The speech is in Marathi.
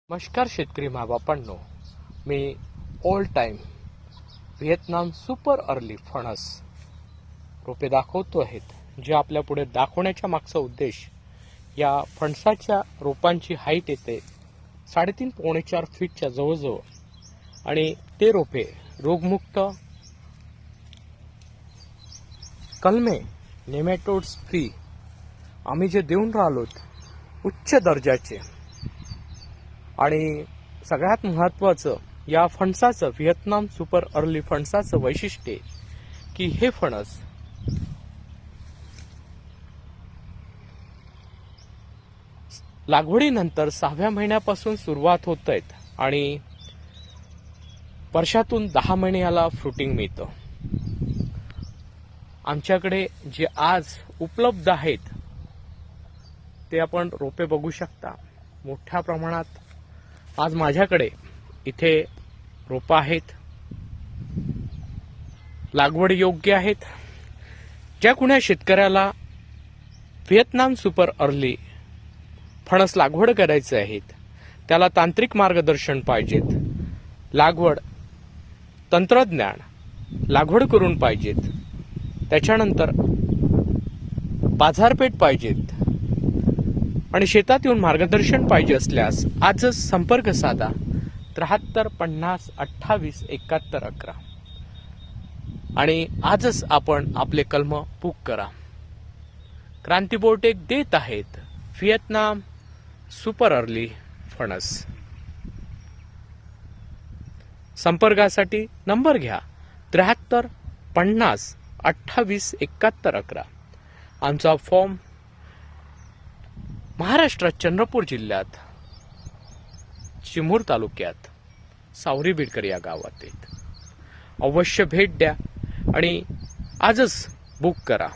नमस्कार शेतकरी मायबापांनो, मी all time Vietnam super early फणस रोपे दाखवतो आहेत. जे आपल्या पुढे दाखवण्याच्या मागचा उद्देश, या फणसाच्या रोपांची हाईट येते 3.5 पावणे 4 फीटच्या जवळजवळ आणि ते रोपे रोगमुक्त, कलमे, नेमॅटोड्स फ्री आम्ही जे देऊन राहिलोत उच्च दर्जाचे. आणि सगळ्यात महत्त्वाचं या फणसाचं, व्हिएतनाम सुपर अर्ली फणसाचं वैशिष्ट्य की हे फणस लागवडीनंतर 6व्या महिन्यापासून सुरुवात होत आहेत आणि वर्षातून 10 महिने याला फ्रुटिंग मिळतं. आमच्याकडे जे आज उपलब्ध आहेत ते आपण रोपे बघू शकता. मोठ्या प्रमाणात आज माझ्याकडे इथे रोपं आहेत, लागवड योग्य आहेत. ज्या कुण्या शेतकऱ्याला व्हिएतनाम सुपर अर्ली फणस लागवड करायचे आहेत, त्याला तांत्रिक मार्गदर्शन पाहिजेत, लागवड तंत्रज्ञान लागवड करून पाहिजेत, त्याच्यानंतर बाजारपेठ पाहिजेत आणि शेतात येऊन मार्गदर्शन पाहिजे असल्यास आजच संपर्क साधा 73 50 28 71 11 आणि आजच आपण आपले कलम बुक करा. क्रांती बोर्टेक देत आहेत व्हिएतनाम सुपर अर्ली फणस. संपर्कासाठी नंबर घ्या 73 50 28 71 11. आमचा फॉर्म महाराष्ट्रात चंद्रपूर जिल्ह्यात चिमूर तालुक्यात सावरी बिडकर या गावात आहेत. अवश्य भेट द्या आणि आजच बुक करा.